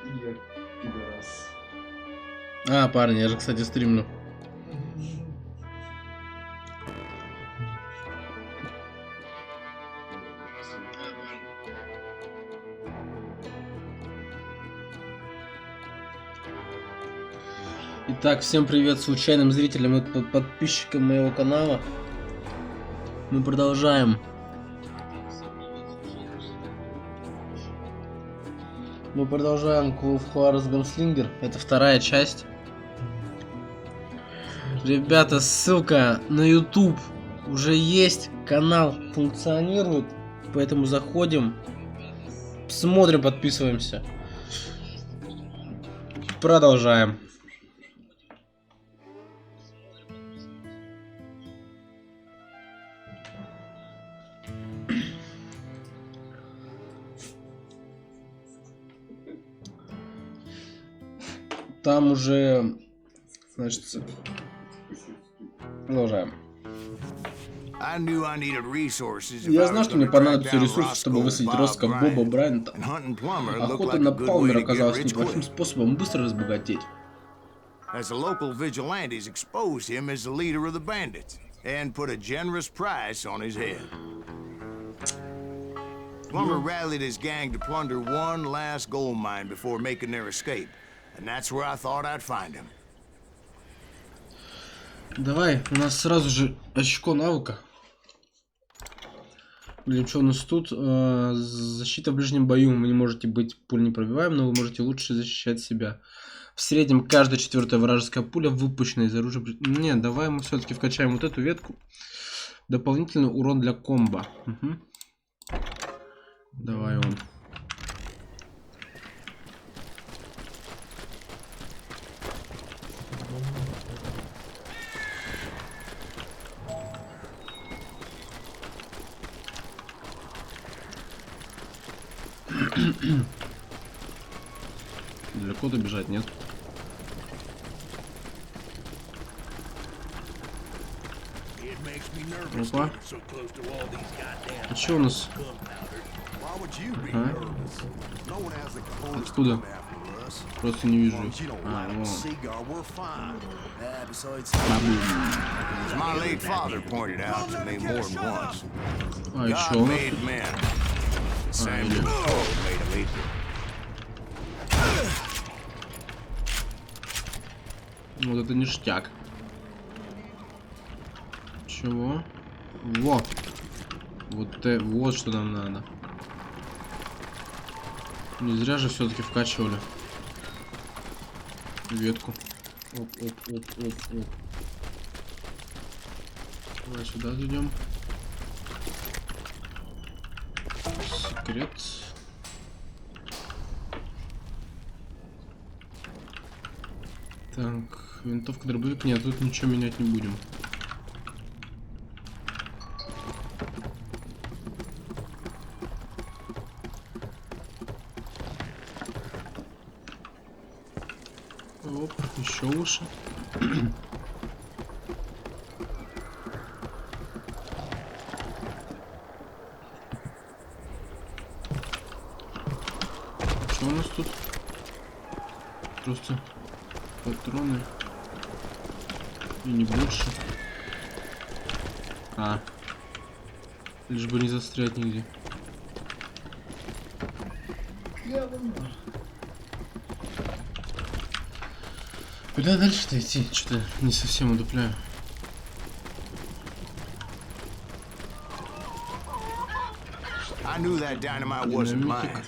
Я пидорас. А, парни, я же, кстати, стримлю. Итак, всем привет случайным зрителям и подписчикам моего канала. Мы продолжаем. Мы продолжаем Juarez Gunslinger. Это вторая часть. Ребята, ссылка на YouTube уже есть. Канал функционирует. Поэтому заходим. Смотрим, подписываемся. Продолжаем. Там уже, значит, продолжаем. Я знал, что мне понадобятся ресурсы, чтобы высадить Роско Боба Брайанта. Охота на Палмера оказалась неплохим способом быстро разбогатеть. Plummer rallied his gang to plunder one last gold mine before making their escape. And that's where I thought I'd find him. Давай, у нас сразу же очко навыка. Блин, что у нас тут? Защита в ближнем бою. Вы не можете быть пуленепробиваемым, но вы можете лучше защищать себя. В среднем каждая четвертая вражеская пуля выпущена из оружия. Не, давай мы все-таки вкачаем вот эту ветку. Дополнительный урон для комбо. Угу. Давай он. Далеко добежать, нет? Опа. А что у нас? Ага. Откуда? Просто не вижу. А, вон. А, еще у нас тут? А, или... Вот это ништяк. Чего? Во! Вот что нам надо. Не зря же все-таки вкачивали ветку. Оп. Давай сюда зайдем. Секрет. Так, винтовка, дробовик. Нет, тут ничего менять не будем. Оп, еще лучше. Что у нас тут? Просто патроны. И не больше. А. Лишь бы не застрять нигде. Куда дальше-то идти? Что-то не совсем удупляю. I knew that dynamite wasn't mine,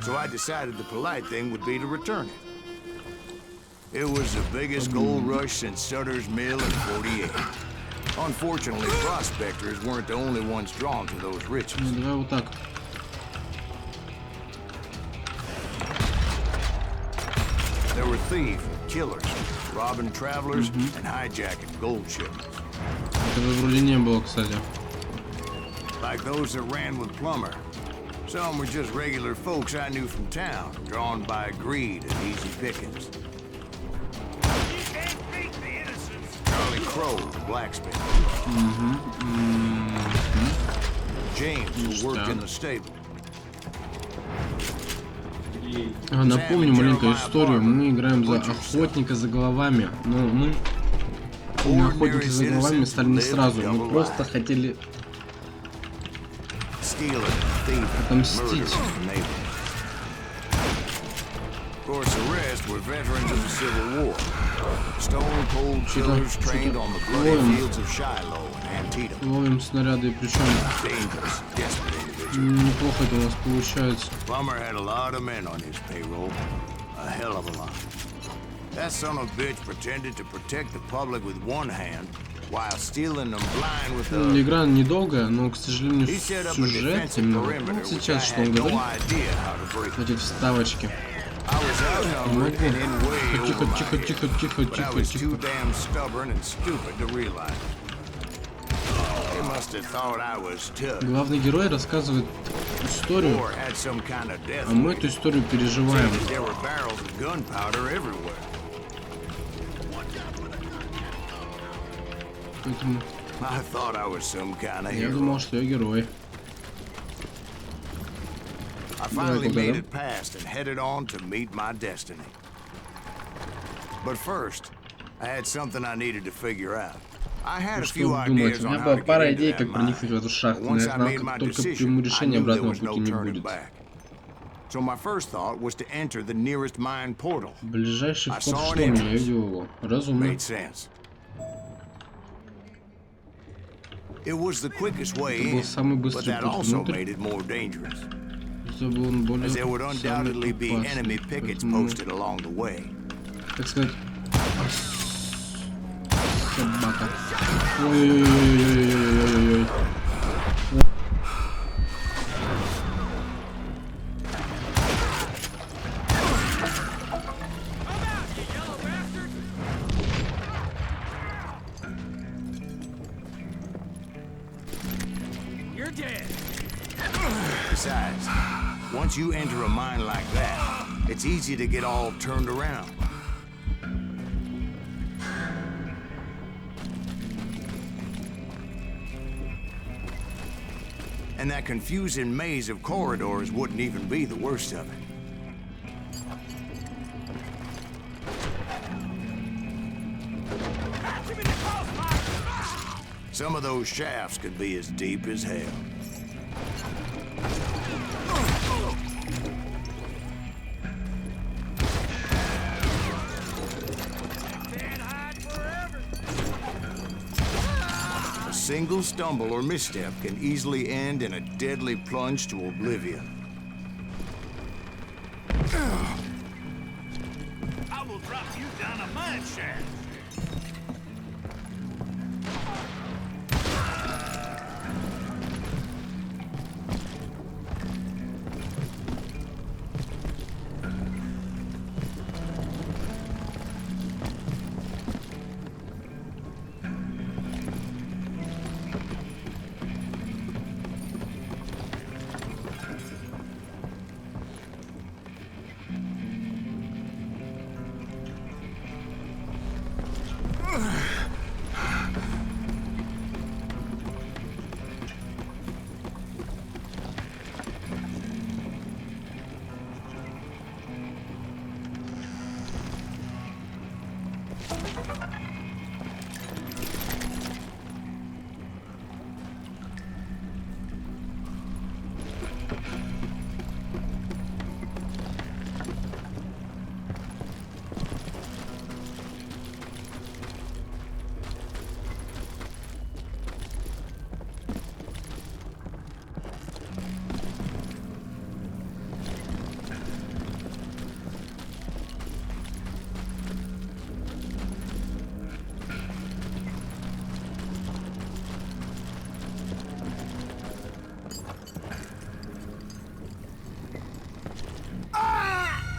so I decided the polite thing would be to return it. It was the biggest gold rush since Sutter's Mill in '48. Unfortunately, prospectors weren't the only ones drawn to those riches. Давай вот так. There were thieves and killers, robbing travelers and hijacking gold shipments. Этого вроде не было, кстати. Like those that ran with Plummer. Some were just regular folks I knew from town, drawn by greed and easy pickings. Charlie Crow, the blacksmith. James, who worked in the stable. Окей. Напомню маленькую историю. Мы играем за охотника за головами. Но мы на охотника за головами стали не сразу. Мы просто хотели отомстить. Ловим снаряды, и причем неплохо это у нас получается. Игра недолгая, но, к сожалению, сюжет именно. Вот сейчас что он говорит. Эти вставочки. Не могу. Тихо, тихо, тихо, тихо, тихо, тихо. Главный герой рассказывает историю, а мы эту историю переживаем. Поэтому я думал, что я герой. Давай погодим. Ну, что вы думаете? У меня была пара идей, как проникнуть в эту шахту, но я знал, как только приму решение, обратного пути не будет. Ближайший вход в штурм, я видел его. Разумно. Это был самый быстрый путь внутрь. Это был он более самый опасный. Поэтому, так сказать, собака. Ой-ой-ой-ой-ой-ой-ой-ой-ой. Besides, once you enter a mine like that, it's easy to get all turned around. And that confusing maze of corridors wouldn't even be the worst of it. Some of those shafts could be as deep as hell. A single stumble or misstep can easily end in a deadly plunge to oblivion. I will drop you down a mine shaft.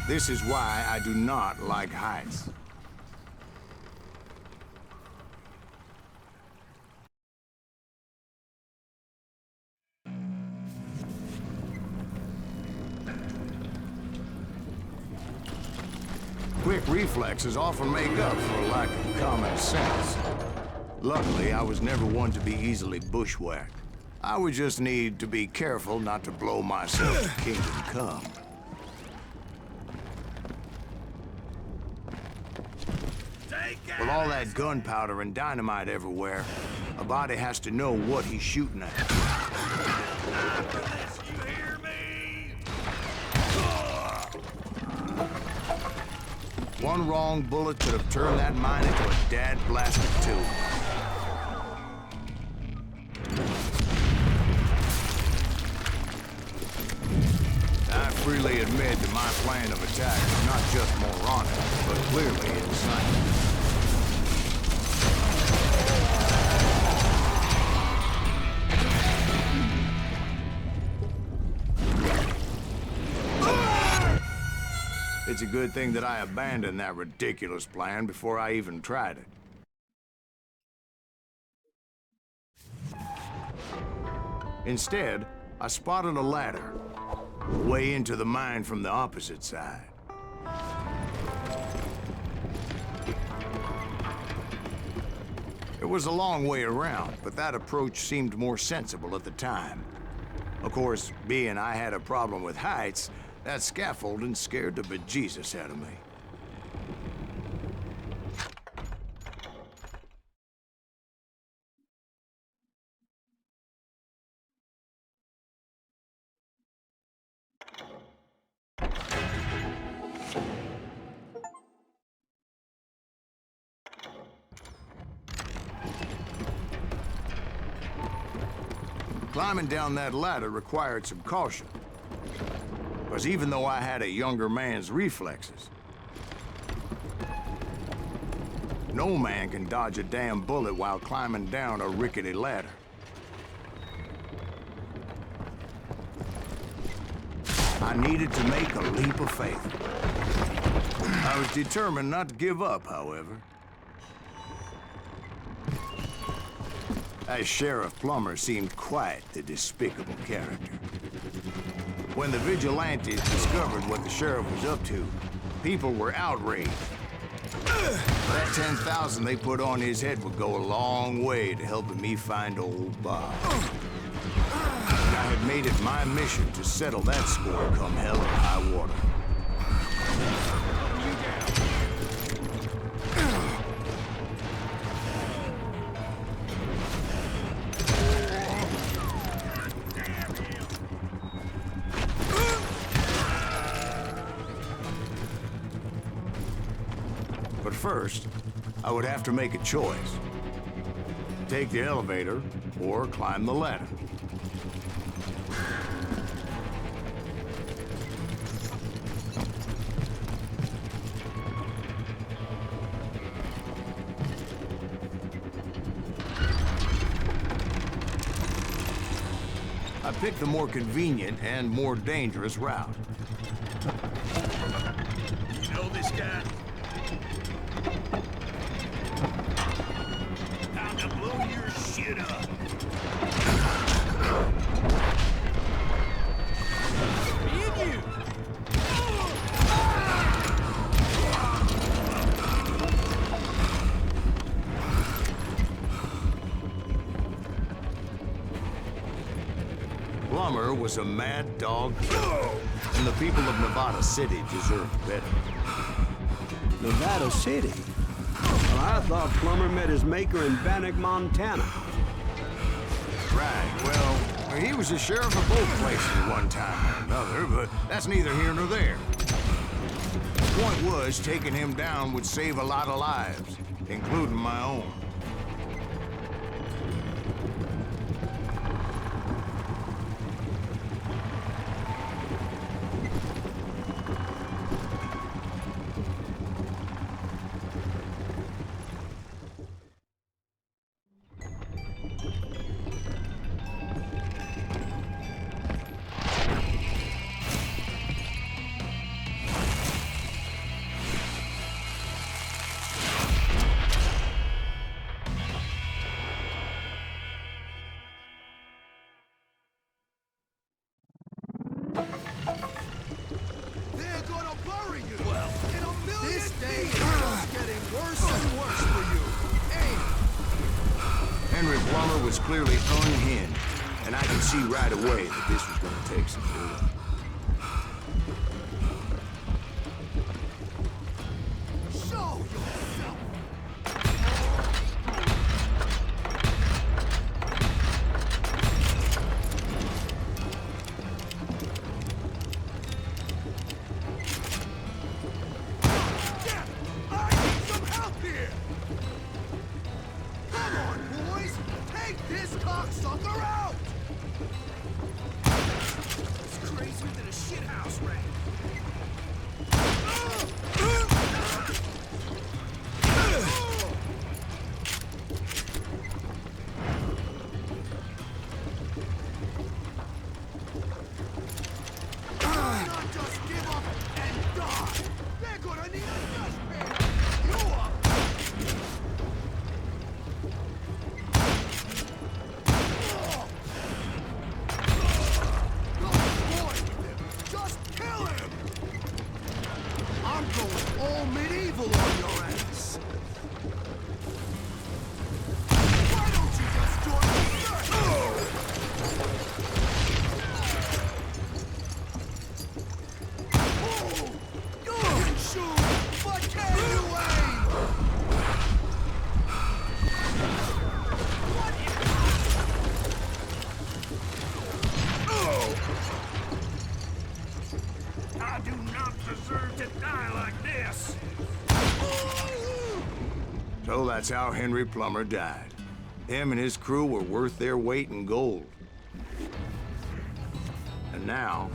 This is why I do not like heights. Quick reflexes often make up for a lack of common sense. Luckily, I was never one to be easily bushwhacked. I would just need to be careful not to blow myself to kingdom come. With all that gunpowder and dynamite everywhere, a body has to know what he's shooting at. You hear me? One wrong bullet could have turned that mine into a dad-blasted tube. I freely admit that my plan of attack is not just moronic, but clearly insane. It's a good thing that I abandoned that ridiculous plan before I even tried it. Instead, I spotted a ladder, way into the mine from the opposite side. It was a long way around, but that approach seemed more sensible at the time. Of course, being I had a problem with heights, that scaffolding scared the bejesus out of me. Climbing down that ladder required some caution. Because even though I had a younger man's reflexes, no man can dodge a damn bullet while climbing down a rickety ladder. I needed to make a leap of faith. I was determined not to give up, however. That Sheriff Plummer seemed quite the despicable character. When the vigilantes discovered what the sheriff was up to, people were outraged. That 10,000 they put on his head would go a long way to helping me find old Bob. I had made it my mission to settle that score come hell or high water. But first, I would have to make a choice. Take the elevator or climb the ladder. I picked the more convenient and more dangerous route. You know this guy? Time to blow your shit up. Me and you. Plummer was a mad dog killer, and the people of Nevada City deserved better. Nevada City? Well, I thought Plummer met his maker in Bannock, Montana. Right, well, he was the sheriff of both places at one time or another, but that's neither here nor there. The point was, taking him down would save a lot of lives, including my own. They're gonna bury you. Well, in a million this day is just getting worse and worse for you. Hey. Henry Plummer was clearly unhinged, and I could see right away that this was going to take some doing. Show yourself. Cocksucker out! It's crazier than a shithouse rat. Not just give up and die. They're gonna need a dustpan. You up? Go boy with him. Just kill him. I'm going all medieval on your ass. Why don't you just join me? You can shoot, but can you aim? What is... I do not deserve to die like this. So that's how Henry Plummer died. Him and his crew were worth their weight in gold. And now,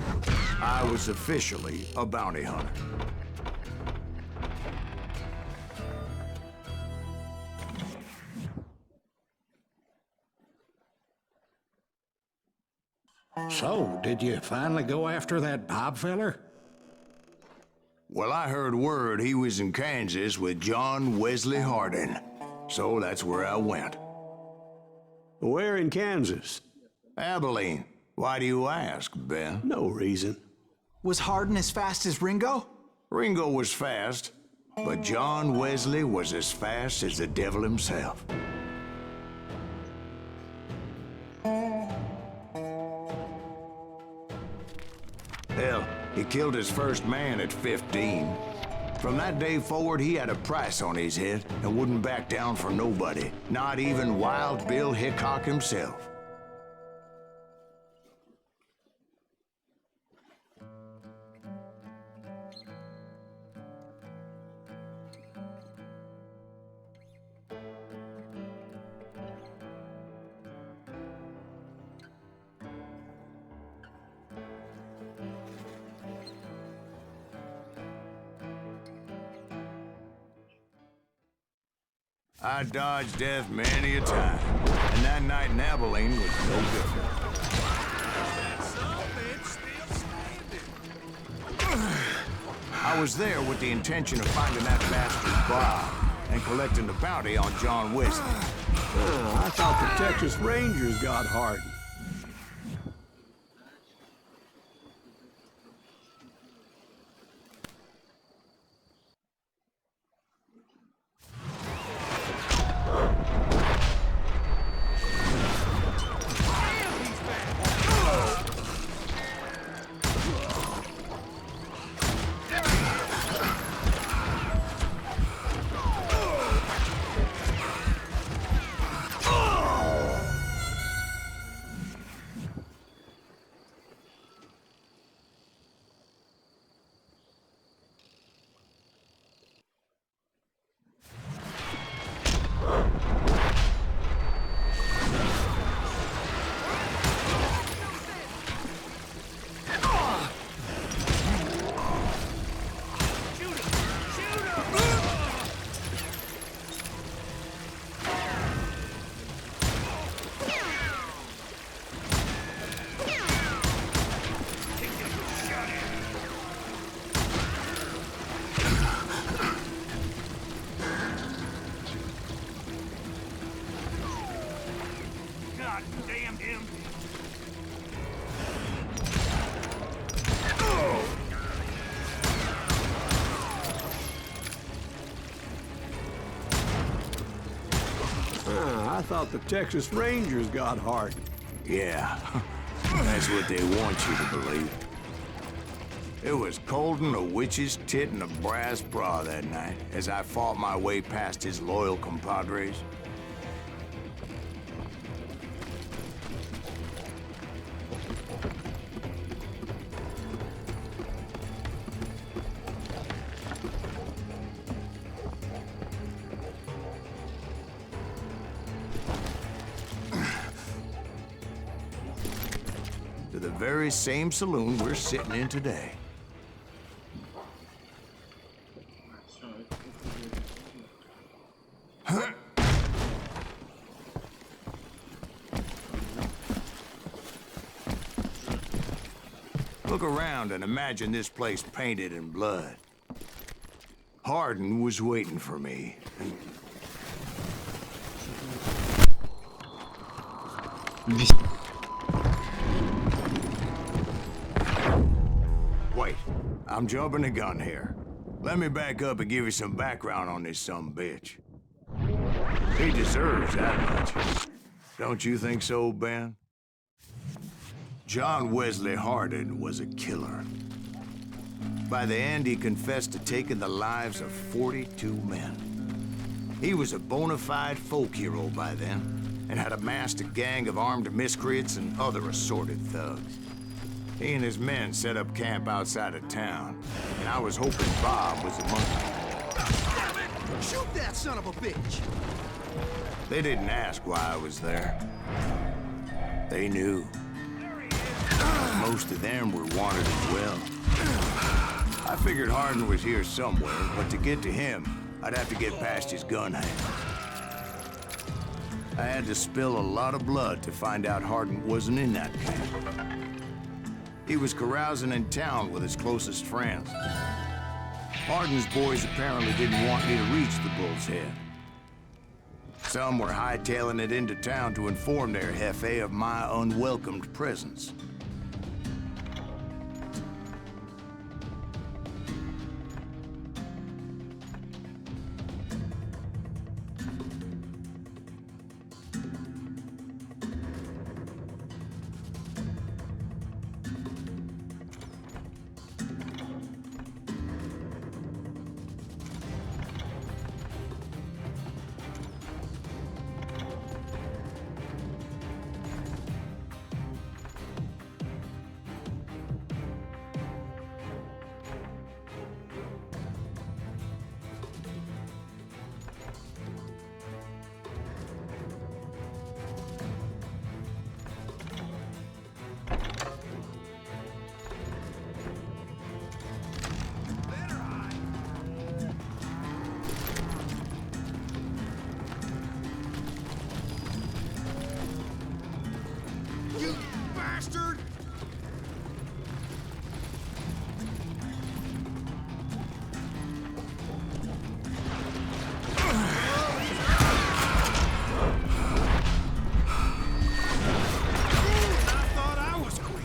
I was officially a bounty hunter. So, did you finally go after that Bob feller? Well, I heard word he was in Kansas with John Wesley Hardin. So that's where I went. Where in Kansas? Abilene. Why do you ask, Ben? No reason. Was Hardin as fast as Ringo? Ringo was fast, but John Wesley was as fast as the devil himself. Hell, he killed his first man at 15. From that day forward, he had a price on his head and wouldn't back down for nobody, not even Wild Bill Hickok himself. I dodged death many a time, and that night in Abilene was no different. I was there with the intention of finding that bastard Bob and collecting the bounty on John Wesley. I thought the Texas Rangers got Hardin. I thought the Texas Rangers got Hardin. Yeah, that's what they want you to believe. It was cold and a witch's tit and a brass bra that night as I fought my way past his loyal compadres. to the very same saloon we're sitting in today. Look around and imagine this place painted in blood. Hardin was waiting for me. Wait, I'm jumping the gun here. Let me back up and give you some background on this sumbitch. He deserves that much. Don't you think so, Ben? John Wesley Hardin was a killer. By the end, he confessed to taking the lives of 42 men. He was a bona fide folk hero by then, and had amassed a gang of armed miscreants and other assorted thugs. He and his men set up camp outside of town, and I was hoping Bob was among them. Damn it! Shoot that son of a bitch! They didn't ask why I was there. They knew. Most of them were wanted as well. I figured Hardin was here somewhere, but to get to him, I'd have to get past his gun hands. I had to spill a lot of blood to find out Hardin wasn't in that camp. He was carousing in town with his closest friends. Hardin's boys apparently didn't want me to reach the Bull's Head. Some were hightailing it into town to inform their jefe of my unwelcomed presence. You bastard! I thought I was quick.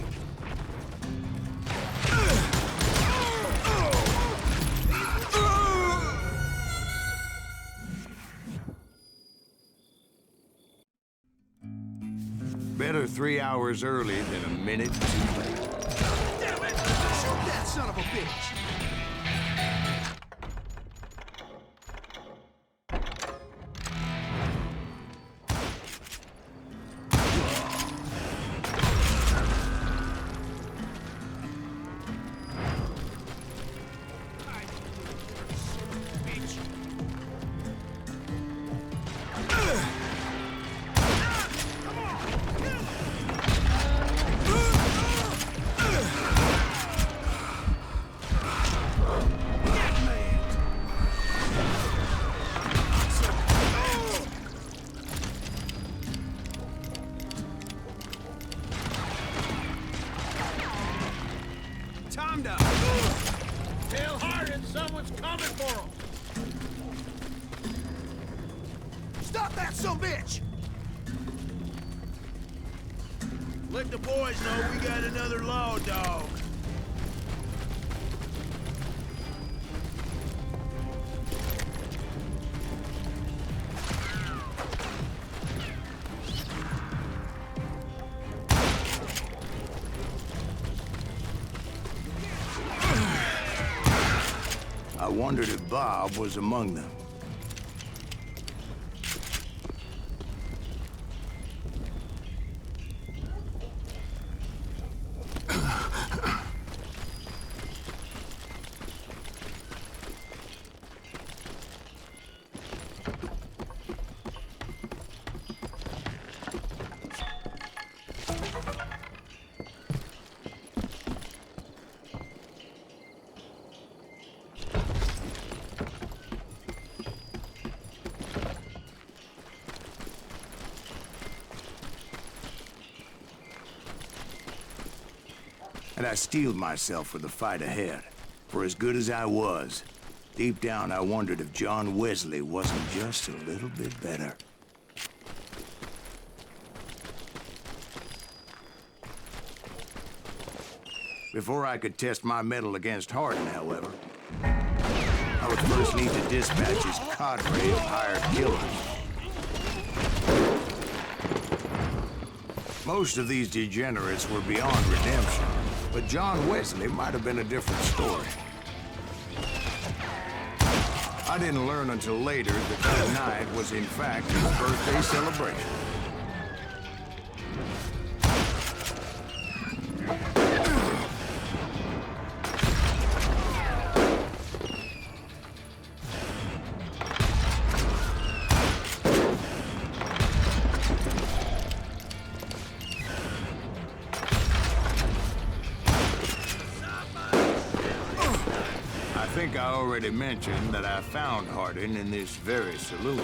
Better 3 hours early than a minute too late. Damn it! Shoot that son of a bitch! Time to tell Hardin someone's coming for him. Stop that sumbitch! Let the boys know we got another law dog. I wondered if Bob was among them. and I steeled myself for the fight ahead. For as good as I was, deep down I wondered if John Wesley wasn't just a little bit better. Before I could test my mettle against Hardin, however, I would first need to dispatch his cadre of hired killers. Most of these degenerates were beyond redemption, but John Wesley might have been a different story. I didn't learn until later that that night was in fact his birthday celebration. I think I already mentioned that I found Hardin in this very saloon.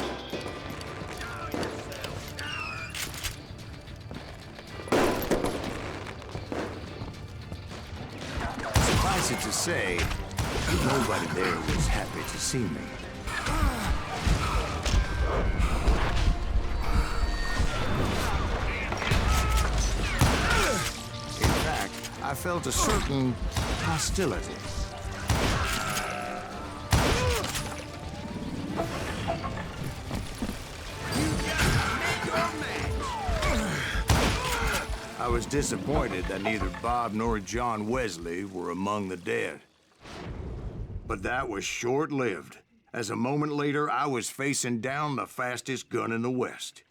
Suffice it to say, nobody there was happy to see me. In fact, I felt a certain hostility. I was disappointed that neither Bob nor John Wesley were among the dead. But that was short-lived, as a moment later I was facing down the fastest gun in the West.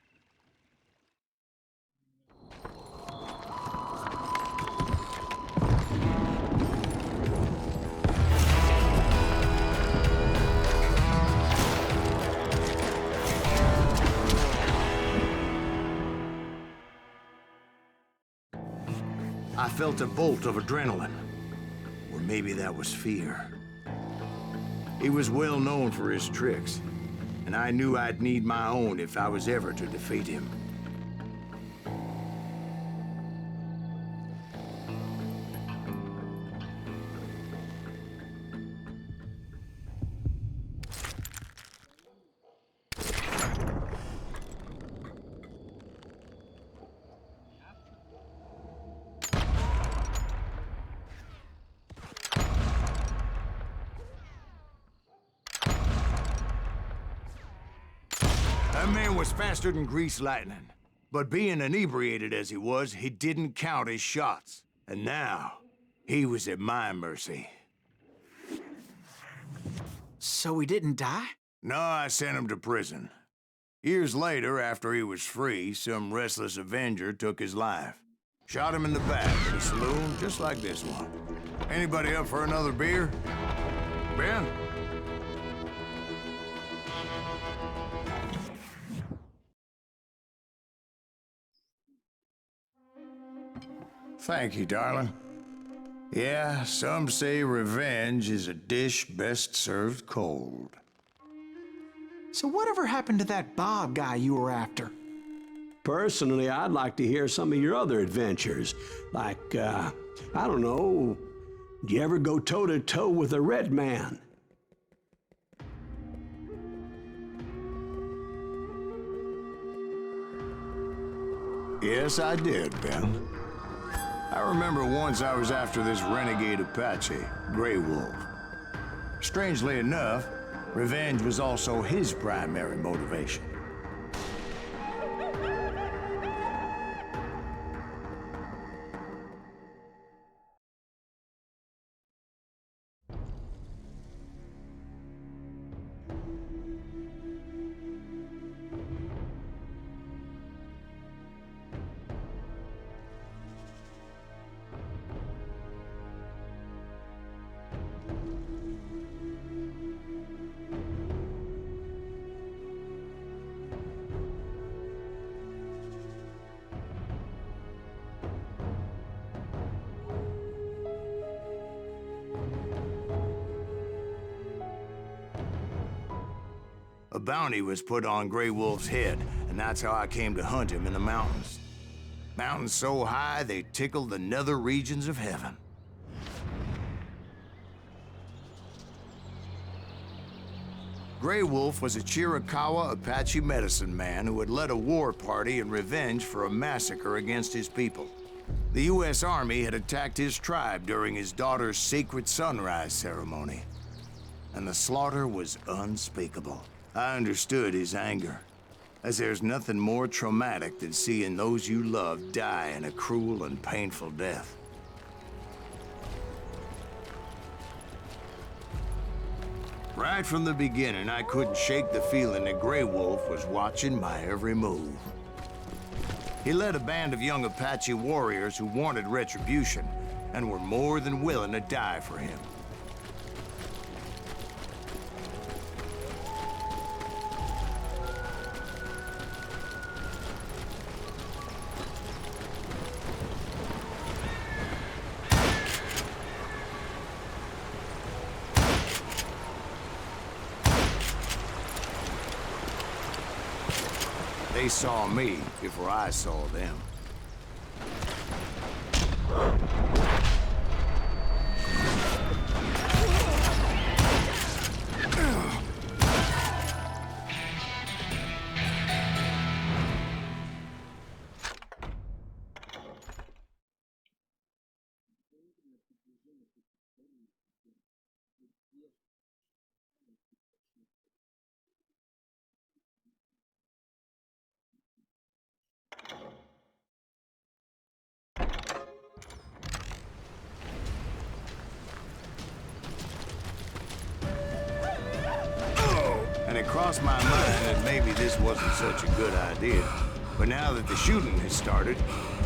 I felt a bolt of adrenaline, or maybe that was fear. He was well known for his tricks, and I knew I'd need my own if I was ever to defeat him. That man was faster than greased lightning. But being inebriated as he was, he didn't count his shots. And now, he was at my mercy. So he didn't die? No, I sent him to prison. Years later, after he was free, some restless avenger took his life. Shot him in the back at a saloon just like this one. Anybody up for another beer? Ben? Thank you, darling. Yeah, some say revenge is a dish best served cold. So whatever happened to that Bob guy you were after? Personally, I'd like to hear some of your other adventures. Like, I don't know, do you ever go toe-to-toe with a red man? Yes, I did, Ben. I remember once I was after this renegade Apache, Grey Wolf. Strangely enough, revenge was also his primary motivation. A bounty was put on Grey Wolf's head, and that's how I came to hunt him in the mountains. Mountains so high they tickled the nether regions of heaven. Gray Wolf was a Chiricahua Apache medicine man who had led a war party in revenge for a massacre against his people. The U.S. Army had attacked his tribe during his daughter's secret sunrise ceremony, and the slaughter was unspeakable. I understood his anger, as there's nothing more traumatic than seeing those you love die in a cruel and painful death. Right from the beginning, I couldn't shake the feeling that Gray Wolf was watching my every move. He led a band of young Apache warriors who wanted retribution and were more than willing to die for him. They saw me before I saw them. And it crossed my mind that maybe this wasn't such a good idea. But now that the shooting had started,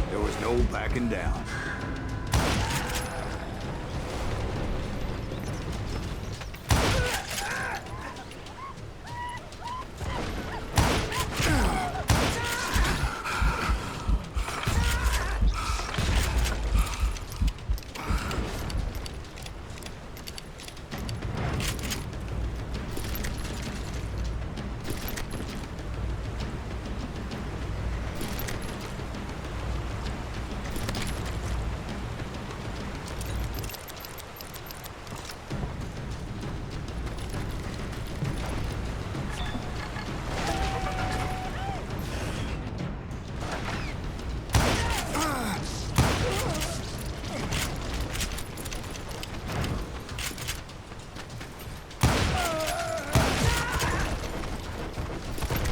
there was no backing down.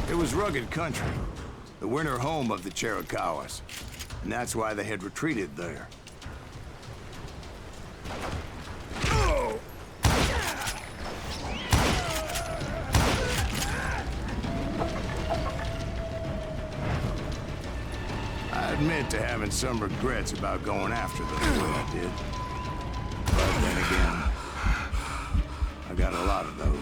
It was rugged country, the winter home of the Chiricahuas, and that's why they had retreated there. I admit to having some regrets about going after them the way I did. But then again, I got a lot of those.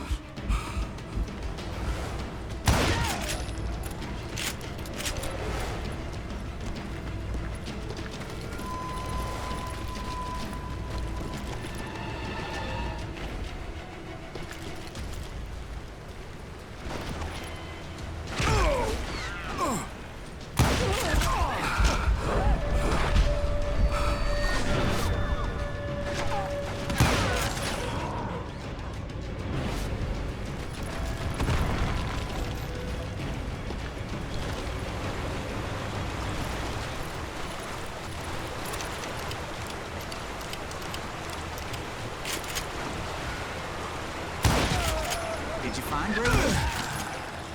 Did you find Gray?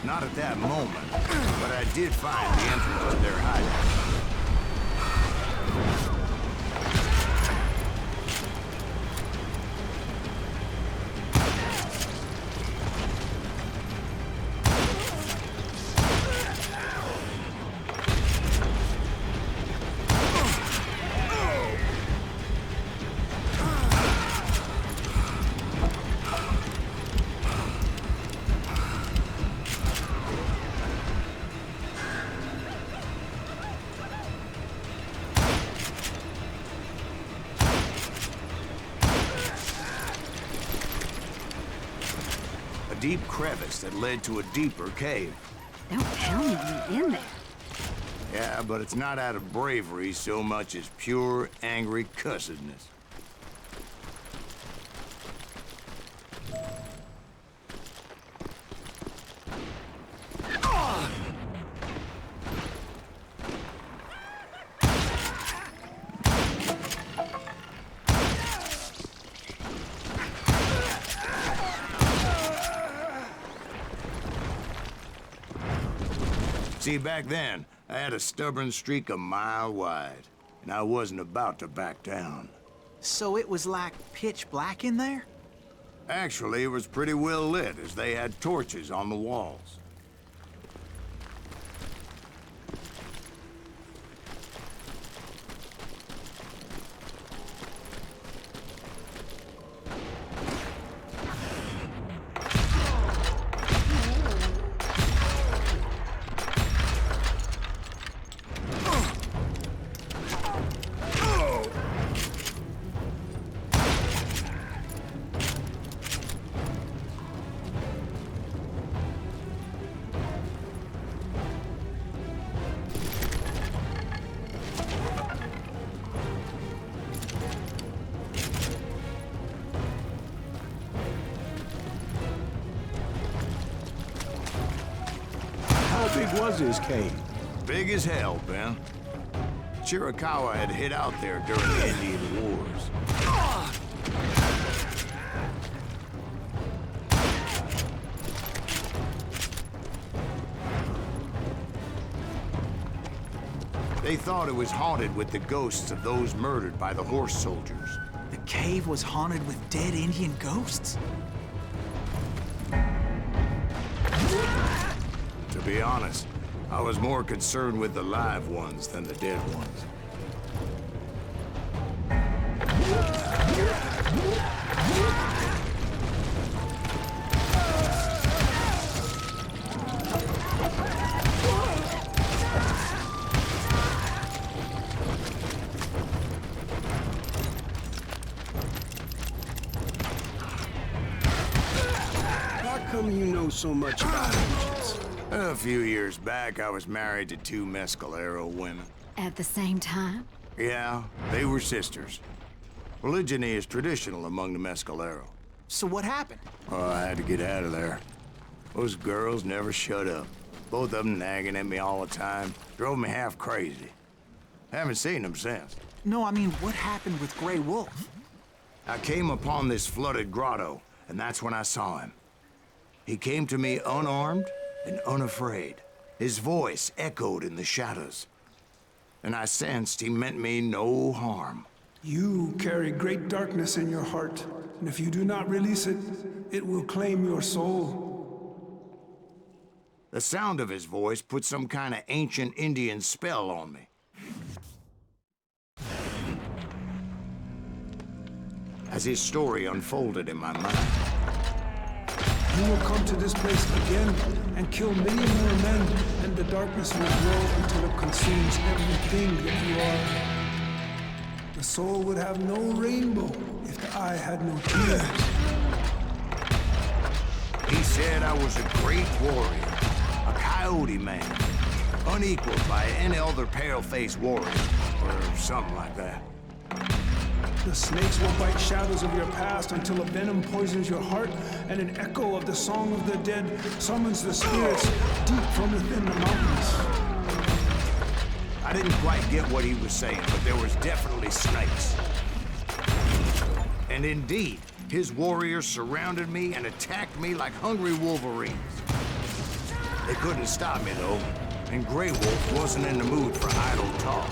Not at that moment, but I did find the entrance to their hideout. Deep crevice that led to a deeper cave. Don't tell me you're in there. Yeah, but it's not out of bravery so much as pure, angry cussedness. See, back then, I had a stubborn streak a mile wide, and I wasn't about to back down. So it was like pitch black in there? Actually, it was pretty well lit, as they had torches on the walls. How big was his cave? Big as hell, Ben. Chiricahua had hid out there during the Indian Wars. They thought it was haunted with the ghosts of those murdered by the horse soldiers. The cave was haunted with dead Indian ghosts? To be honest, I was more concerned with the live ones than the dead ones. How come you know so much about Indians? A few years back, I was married to 2 Mescalero women. At the same time? Yeah, they were sisters. Polygyny is traditional among the Mescalero. So what happened? Oh, I had to get out of there. Those girls never shut up. Both of them nagging at me all the time. Drove me half crazy. Haven't seen them since. No, I mean, what happened with Grey Wolf? I came upon this flooded grotto, and that's when I saw him. He came to me unarmed and unafraid. His voice echoed in the shadows. And I sensed he meant me no harm. You carry great darkness in your heart, and if you do not release it, it will claim your soul. The sound of his voice put some kind of ancient Indian spell on me. As his story unfolded in my mind, You will come to this place again and kill many more men, and the darkness will grow until it consumes everything that you are. The soul would have no rainbow if the eye had no tears. he said I was a great warrior, a coyote man, unequaled by any other pale-faced warrior, or something like that. The snakes will bite shadows of your past until a venom poisons your heart, and an echo of the song of the dead summons the spirits deep from within the mountains. I didn't quite get what he was saying, but there was definitely snakes. And indeed, his warriors surrounded me and attacked me like hungry wolverines. They couldn't stop me, though, and Grey Wolf wasn't in the mood for idle talk.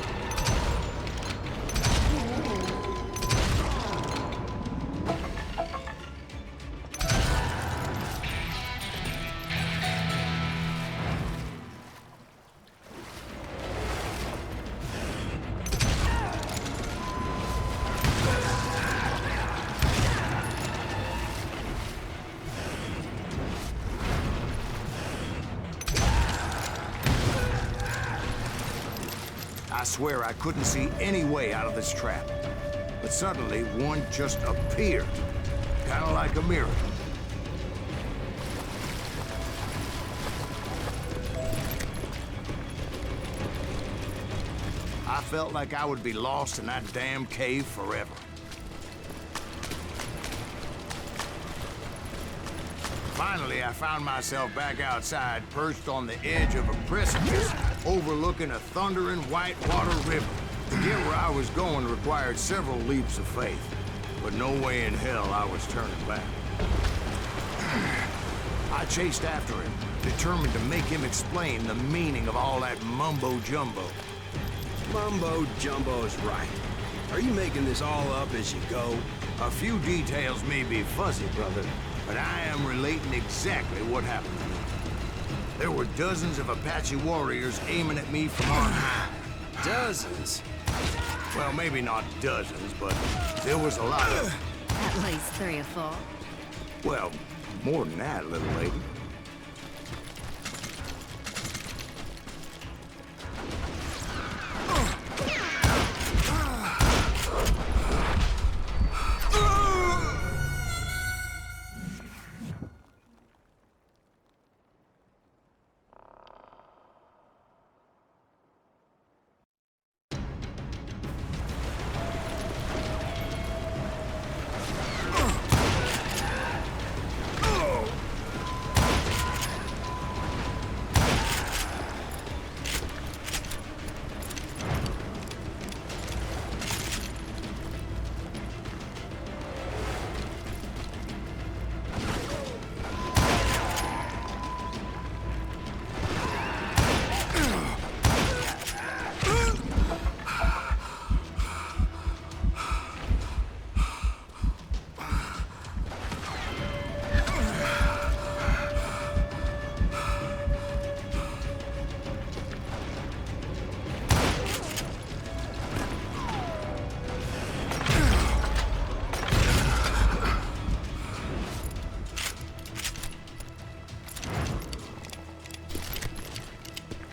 I swear I couldn't see any way out of this trap. But suddenly, one just appeared. Kind of like a miracle. I felt like I would be lost in that damn cave forever. Finally, I found myself back outside, perched on the edge of a precipice, overlooking a thundering whitewater river. To get where I was going required several leaps of faith, but no way in hell I was turning back. I chased after him, determined to make him explain the meaning of all that mumbo-jumbo. Mumbo-jumbo's right. Are you making this all up as you go? A few details may be fuzzy, brother, but I am relating exactly what happened to me. There were dozens of Apache warriors aiming at me from on high. Dozens? Well, maybe not dozens, but there was a lot of them. At least 3 or 4. Well, more than that, little lady.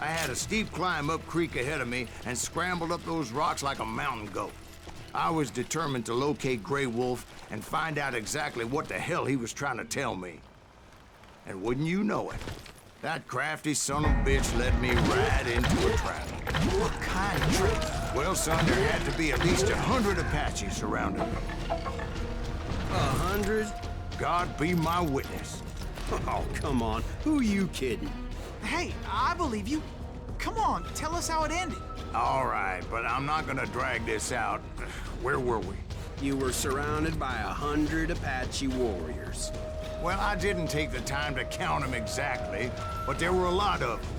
I had a steep climb up creek ahead of me and scrambled up those rocks like a mountain goat. I was determined to locate Grey Wolf and find out exactly what the hell he was trying to tell me. And wouldn't you know it, that crafty son of a bitch led me right into a trap. What kind of trick? Well, son, there had to be at least 100 Apaches surrounding me. 100? God be my witness. Oh, come on. Who are you kidding? Hey, I believe you. Come on, tell us how it ended. All right, but I'm not gonna drag this out. Where were we? You were surrounded by 100 Apache warriors. Well, I didn't take the time to count them exactly, but there were a lot of them.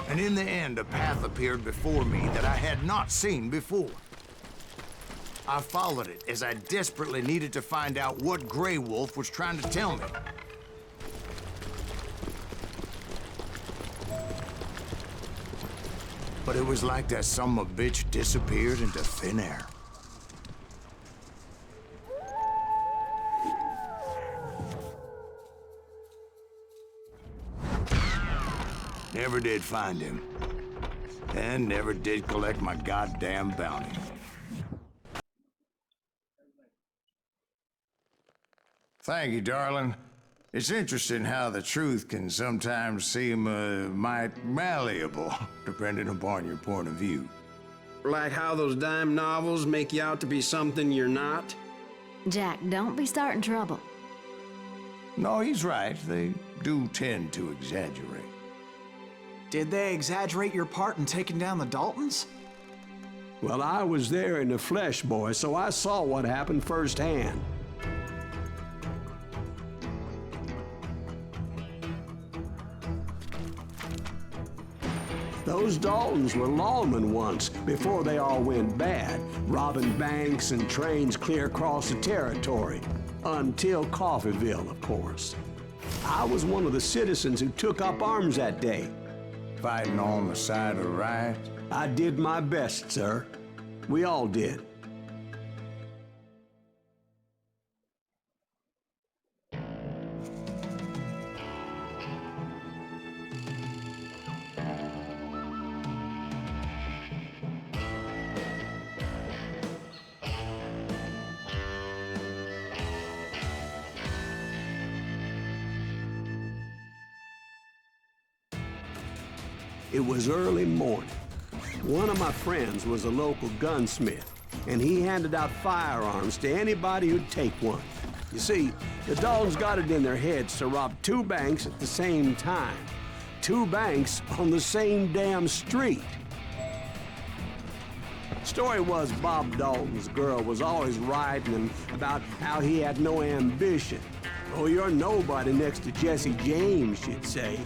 And in the end, a path appeared before me that I had not seen before. I followed it as I desperately needed to find out what Grey Wolf was trying to tell me. But it was like that son of a bitch disappeared into thin air. Never did find him. And never did collect my goddamn bounty. Thank you, darling. It's interesting how the truth can sometimes seem, might malleable, depending upon your point of view. Like how those dime novels make you out to be something you're not? Jack, don't be starting trouble. No, he's right. They do tend to exaggerate. Did they exaggerate your part in taking down the Daltons? Well, I was there in the flesh, boy, so I saw what happened firsthand. Those Daltons were lawmen once, before they all went bad, robbing banks and trains clear across the territory. Until Coffeeville, of course. I was one of the citizens who took up arms that day. Fighting on the side of right? I did my best, sir. We all did. It was early morning. One of my friends was a local gunsmith, and he handed out firearms to anybody who'd take one. You see, the Daltons got it in their heads to rob 2 banks at the same time. 2 banks on the same damn street. Story was Bob Dalton's girl was always riding him about how he had no ambition. Oh, you're nobody next to Jesse James, she'd say.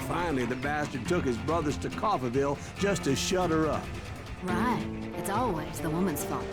Finally, the bastard took his brothers to Coffeyville just to shut her up. Right. It's always the woman's fault.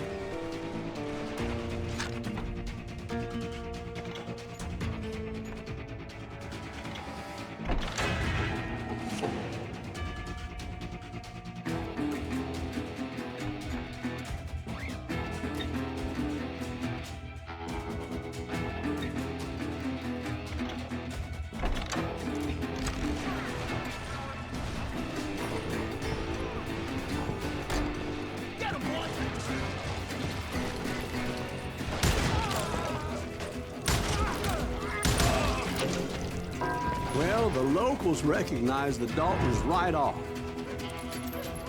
Well, the locals recognized the Daltons right off.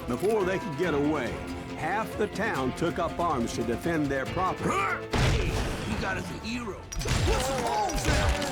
Before they could get away, half the town took up arms to defend their property. Hey, you got us a hero. What's wrong, Sam?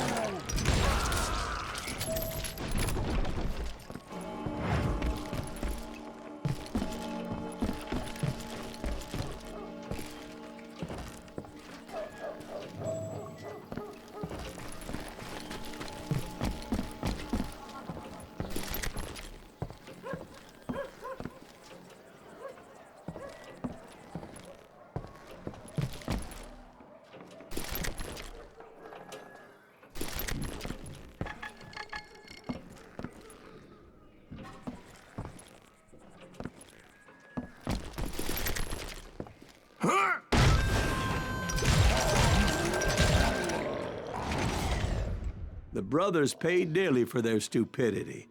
The brothers paid dearly for their stupidity,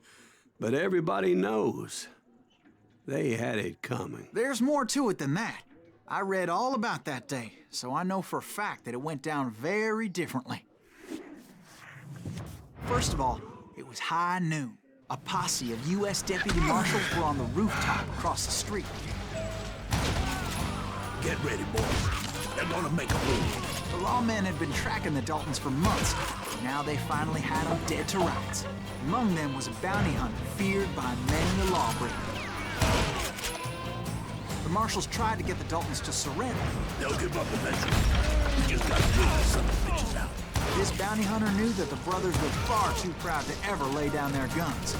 but everybody knows they had it coming. There's more to it than that. I read all about that day, so I know for a fact that it went down very differently. First of all, it was high noon. A posse of U.S. deputy marshals were on the rooftop across the street. Get ready, boys. They're gonna make a move. The lawmen had been tracking the Daltons for months. Now they finally had them dead to rights. Among them was a bounty hunter feared by many a lawbreaker. The marshals tried to get the Daltons to surrender. They'll give up eventually. You just gotta bring the son of bitches out. This bounty hunter knew that the brothers were far too proud to ever lay down their guns.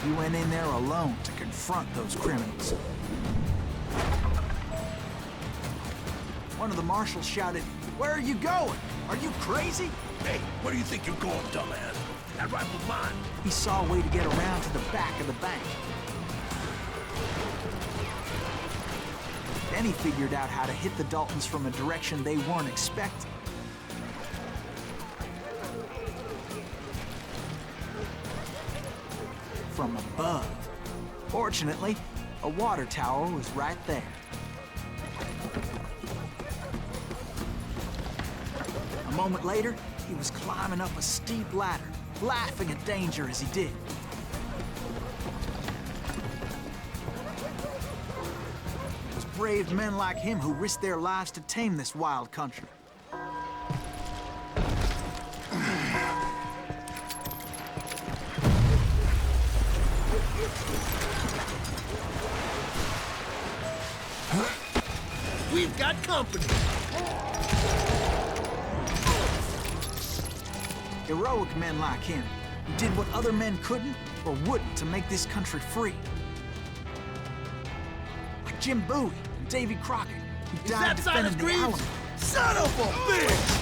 He went in there alone to confront those criminals. One of the marshals shouted, "Where are you going? Are you crazy?" Hey, where do you think you're going, dumbass? That rifle's mine. He saw a way to get around to the back of the bank. Then he figured out how to hit the Daltons from a direction they weren't expecting. From above. Fortunately, a water tower was right there. A moment later, he was climbing up a steep ladder, laughing at danger as he did. It was brave men like him who risked their lives to tame this wild country. We've got company. Heroic men like him, who did what other men couldn't or wouldn't to make this country free. Like Jim Bowie and Davy Crockett, who died defending the Alamo. Son of a bitch!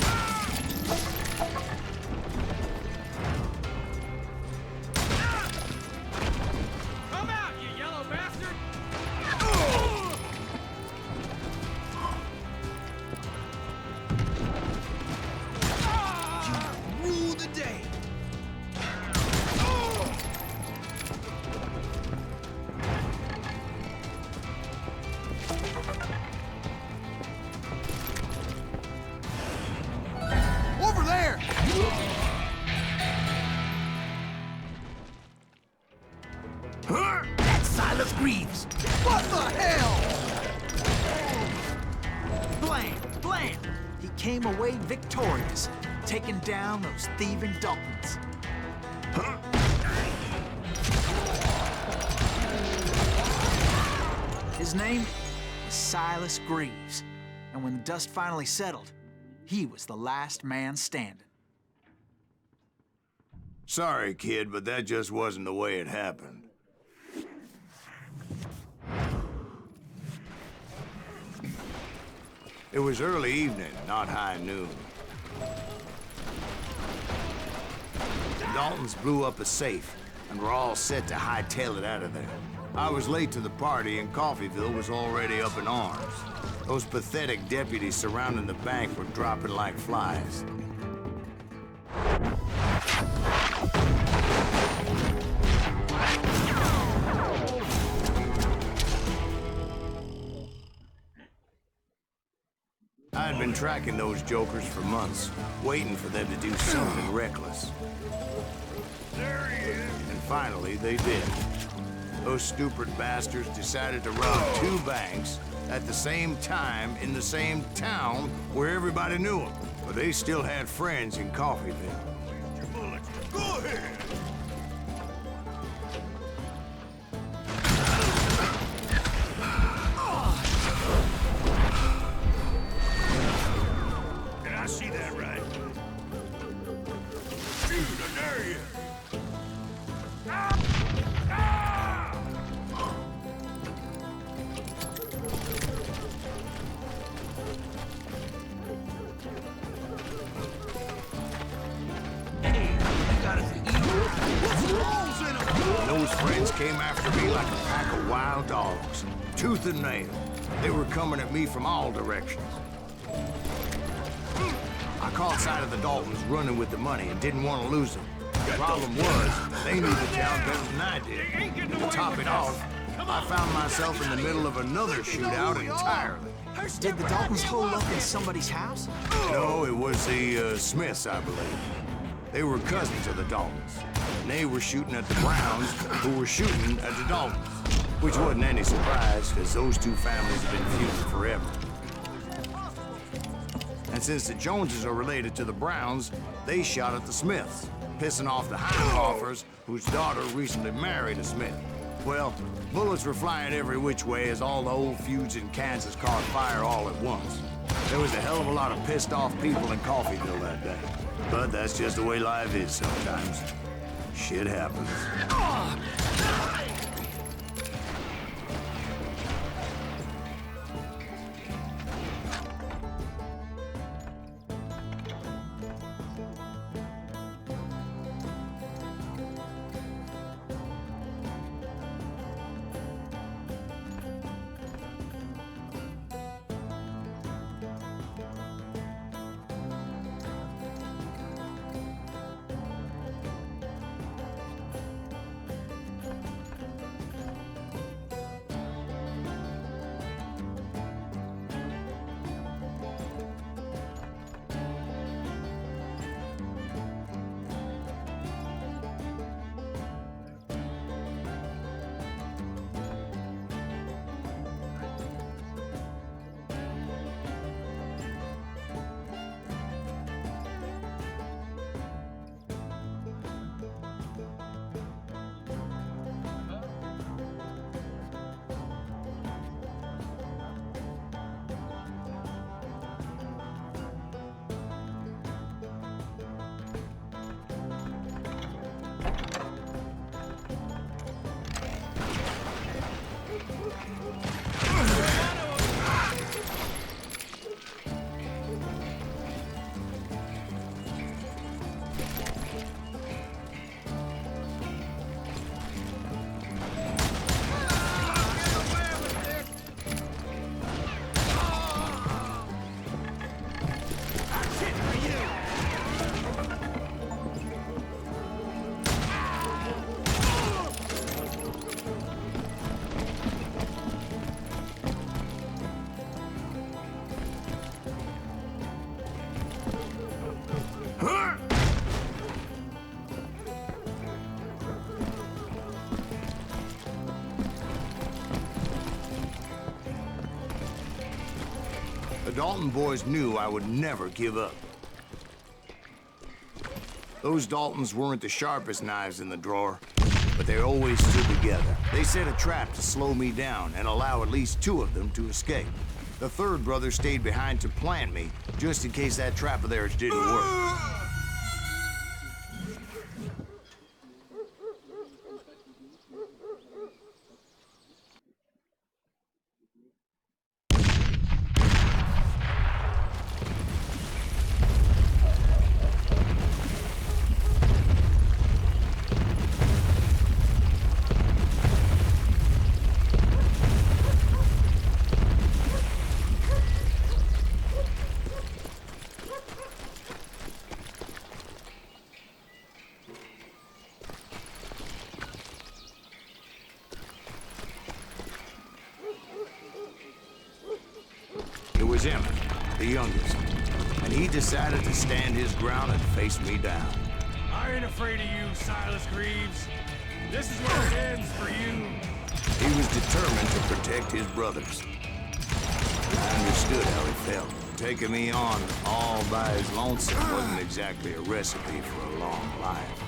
That's Silas Greaves. What the hell? Blam! Blam! He came away victorious, taking down those thieving Daltons. His name was Silas Greaves, and when the dust finally settled, he was the last man standing. Sorry, kid, but that just wasn't the way it happened. It was early evening, not high noon. The Daltons blew up a safe, and were all set to hightail it out of there. I was late to the party, and Coffeyville was already up in arms. Those pathetic deputies surrounding the bank were dropping like flies. I had been tracking those jokers for months, waiting for them to do something reckless. There he is! And finally, they did. Those stupid bastards decided to rob 2 banks at the same time in the same town where everybody knew them. But they still had friends in Coffeyville. Go ahead! Did I see that right? Dude, I dare you! Those friends came after me like a pack of wild dogs, tooth and nail. They were coming at me from all directions. I caught sight of the Daltons running with the money and didn't want to lose them. The problem was, they knew the town better than I did. To top it off, I found myself in the middle of another shootout entirely. Did the Daltons hole up in somebody's house? No, it was the Smiths, I believe. They were cousins of the Daltons. And they were shooting at the Browns, who were shooting at the Daltons. Which wasn't any surprise, because those 2 families have been feuding forever. And since the Joneses are related to the Browns, they shot at the Smiths, pissing off the Hightoffers, whose daughter recently married a Smith. Well, bullets were flying every which way as all the old feuds in Kansas caught fire all at once. There was a hell of a lot of pissed off people in Coffeyville that day. But that's just the way life is sometimes. Shit happens. Dalton boys knew I would never give up. Those Daltons weren't the sharpest knives in the drawer, but they always stood together. They set a trap to slow me down and allow at least 2 of them to escape. The third brother stayed behind to plant me, just in case that trap of theirs didn't work. It was Emmett, the youngest, and he decided to stand his ground and face me down. I ain't afraid of you, Silas Greaves. This is where it ends for you. He was determined to protect his brothers. I understood how he felt. Taking me on all by his lonesome wasn't exactly a recipe for a long life.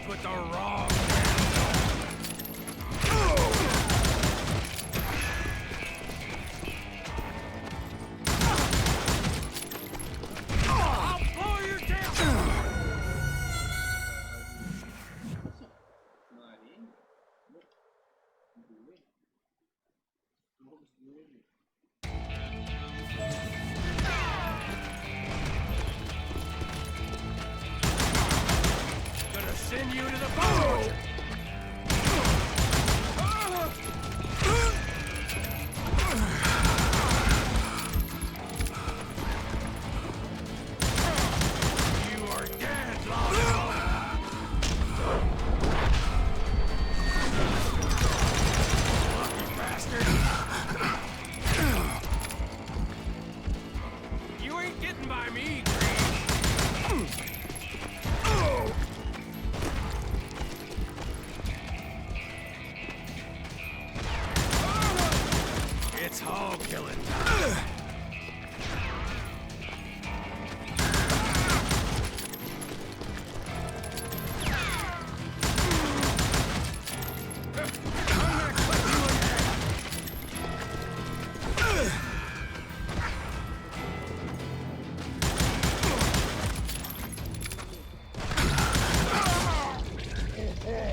With the wrong I'll blow your damn. Gonna send you to the boat. You are dead, Lalo. Lucky bastard. You ain't getting by me, Green. It's hog killing time.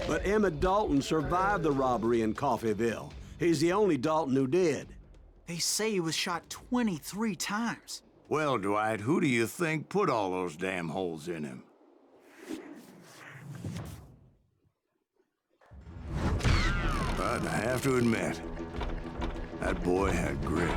But Emmett Dalton survived the robbery in Coffeyville. He's the only Dalton who did. They say he was shot 23 times. Well, Dwight, who do you think put all those damn holes in him? But I have to admit, that boy had grit.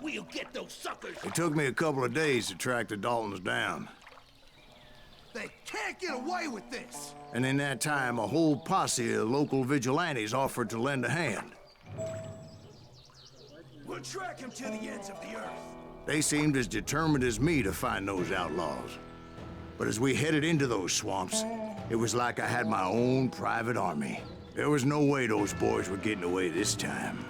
We'll get those suckers. It took me a couple of days to track the Daltons down. They can't get away with this. And in that time, a whole posse of local vigilantes offered to lend a hand. We'll track him to the ends of the earth. They seemed as determined as me to find those outlaws. But as we headed into those swamps, it was like I had my own private army. There was no way those boys were getting away this time.